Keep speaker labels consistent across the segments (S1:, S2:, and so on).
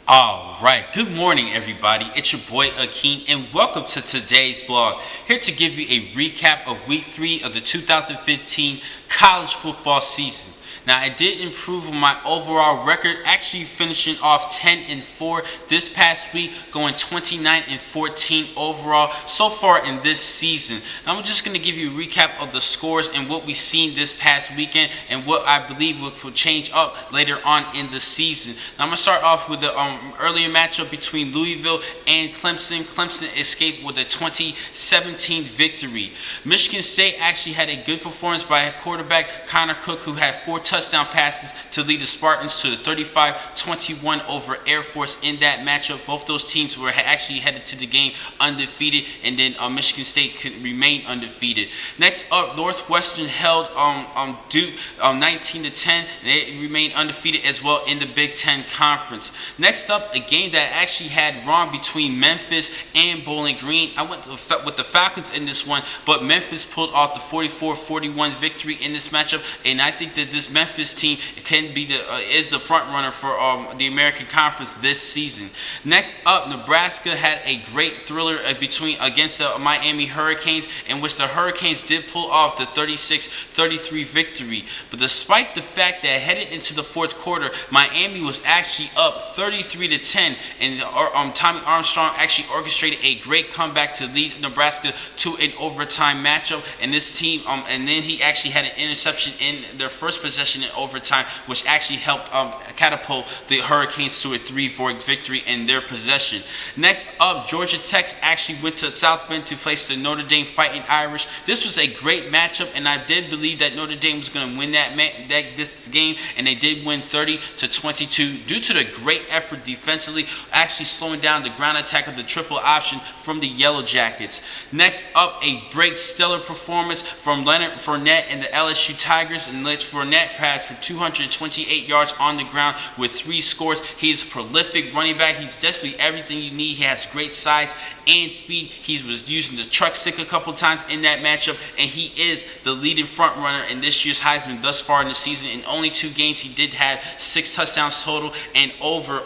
S1: Alright, good morning everybody. It's your boy Akeem and welcome to today's blog. Here to give you a recap of week 3 of the 2015 college football season. Now, I did improve on my overall record, actually finishing off 10-4 this past week, going 29-14 overall so far in this season. Now, I'm just going to give you a recap of the scores and what we've seen this past weekend and what I believe will change up later on in the season. Now, I'm going to start off with the earlier matchup between Louisville and Clemson. Clemson escaped with a 2017 victory. Michigan State actually had a good performance by quarterback Connor Cook, who had 4 touchdown passes to lead the Spartans to the 35-21 over Air Force in that matchup. Both those teams were actually headed to the game undefeated, and then Michigan State could remain undefeated. Next up, Northwestern held Duke 19-10. They remained undefeated as well in the Big Ten Conference. Next up, a game that actually had wrong between Memphis and Bowling Green. I went with the Falcons in this one, but Memphis pulled off the 44-41 victory in this matchup, and I think that this Memphis team can be is the front runner for the American Conference this season. Next up, Nebraska had a great thriller against the Miami Hurricanes, in which the Hurricanes did pull off the 36-33 victory. But despite the fact that headed into the fourth quarter, Miami was actually up 33-10, and Tommy Armstrong actually orchestrated a great comeback to lead Nebraska to an overtime matchup. And this team, and then he actually had an interception in their first possession in overtime, which actually helped catapult the Hurricanes to a 3-4 victory in their possession. Next up, Georgia Tech actually went to South Bend to face the Notre Dame Fighting Irish. This was a great matchup, and I did believe that Notre Dame was going to win this game, and they did win 30-22 due to the great effort defensively, actually slowing down the ground attack of the triple option from the Yellow Jackets. Next up, a stellar performance from Leonard Fournette and the LSU Tigers, and Fournette had for 228 yards on the ground with 3 scores. He's a prolific running back. He's definitely everything you need. He has great size and speed. He was using the truck stick a couple times in that matchup, and he is the leading front runner in this year's Heisman thus far in the season. In only 2 games, he did have 6 touchdowns total and over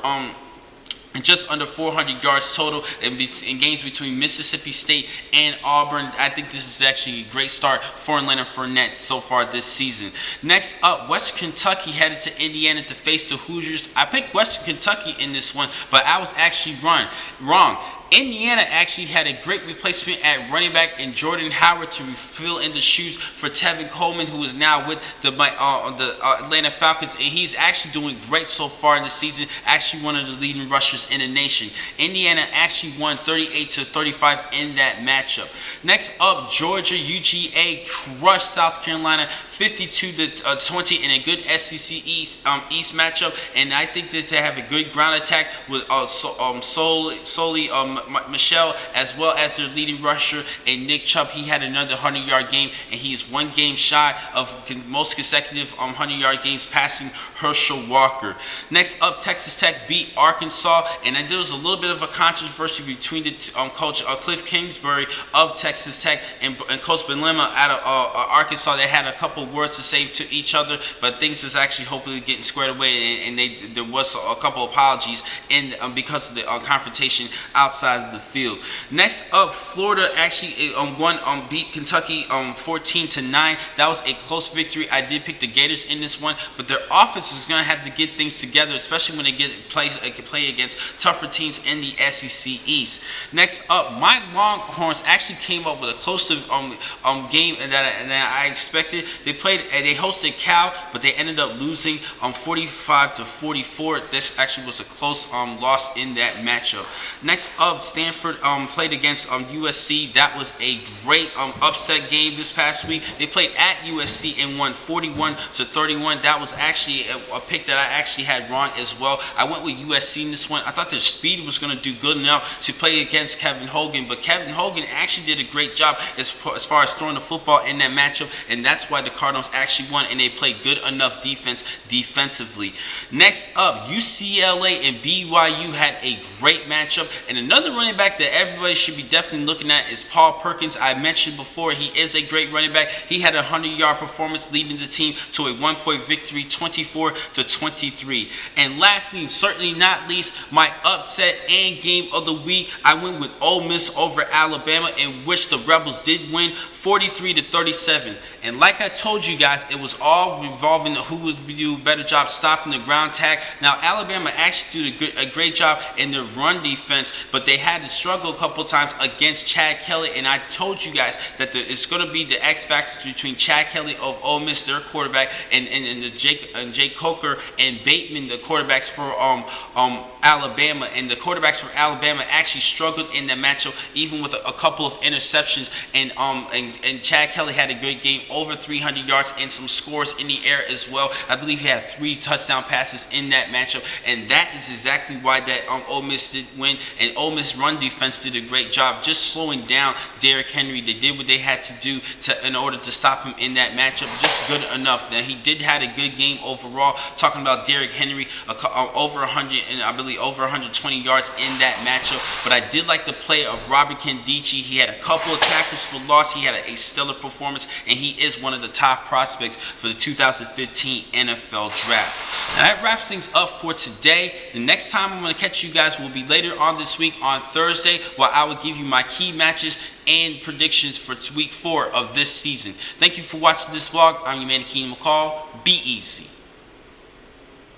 S1: and just under 400 yards total in games between Mississippi State and Auburn. I think this is actually a great start for Leonard Fournette so far this season. Next up, Western Kentucky headed to Indiana to face the Hoosiers. I picked Western Kentucky in this one, but I was actually wrong. Indiana actually had a great replacement at running back in Jordan Howard to fill in the shoes for Tevin Coleman, who is now with the Atlanta Falcons, and he's actually doing great so far in the season, actually one of the leading rushers in the nation. Indiana actually won 38-35 in that matchup. Next up, Georgia UGA crushed South Carolina 52-20 in a good SEC East matchup, and I think that they have a good ground attack with solely Michelle, as well as their leading rusher, and Nick Chubb. He had another 100-yard game, and he is 1 game shy of most consecutive 100-yard games, passing Herschel Walker. Next up, Texas Tech beat Arkansas, and there was a little bit of a controversy between the coach Cliff Kingsbury of Texas Tech and Coach Benlema out of Arkansas. They had a couple words to say to each other, but things is actually hopefully getting squared away, and there was a couple apologies because of the confrontation outside of the field. Next up, Florida actually beat Kentucky 14-9. That was a close victory. I did pick the Gators in this one, but their offense is going to have to get things together, especially when they play against tougher teams in the SEC East. Next up, my Longhorns actually came up with a closer game than I expected. They hosted Cal, but they ended up losing 45-44. This actually was a close loss in that matchup. Next up, Stanford played against USC. That was a great upset game this past week. They played at USC and won 41-31. That was actually a pick that I actually had wrong as well. I went with USC in this one. I thought their speed was going to do good enough to play against Kevin Hogan, but Kevin Hogan actually did a great job as far as throwing the football in that matchup, and that's why the Cardinals actually won, and they played good enough defensively. Next up, UCLA and BYU had a great matchup, and another Another running back that everybody should be definitely looking at is Paul Perkins. I mentioned before he is a great running back. He had a 100-yard performance leading the team to a 1-point victory, 24-23. And lastly, certainly not least, my upset and game of the week, I went with Ole Miss over Alabama, in which the Rebels did win 43-37. And like I told you guys, it was all revolving who would do a better job stopping the ground attack. Now, Alabama actually did a great job in their run defense, but they had to struggle a couple times against Chad Kelly. And I told you guys that it's going to be the X factor between Chad Kelly of Ole Miss, their quarterback, and Jake Coker and Bateman, the quarterbacks for Alabama. And the quarterbacks for Alabama actually struggled in the matchup, even with a couple of interceptions. And Chad Kelly had a great game, over 300 yards and some scores in the air as well. I believe he had 3 touchdown passes in that matchup, and that is exactly why that Ole Miss did win. And Ole Miss run defense did a great job just slowing down Derrick Henry. They did what they had to do in order to stop him in that matchup, just good enough. Now, he did had a good game overall. Talking about Derrick Henry, over 100 and I believe over 120 yards in that matchup. But I did like the play of Robert Kendichi. He had a couple of tackles for loss. He had a stellar performance, and he is one of the top prospects for the 2015 NFL Draft. Now, that wraps things up for today. The next time I'm going to catch you guys will be later on this week on Thursday, where I will give you my key matches and predictions for week 4 of this season. Thank you for watching this vlog. I'm your man, Keenan McCall. Be easy.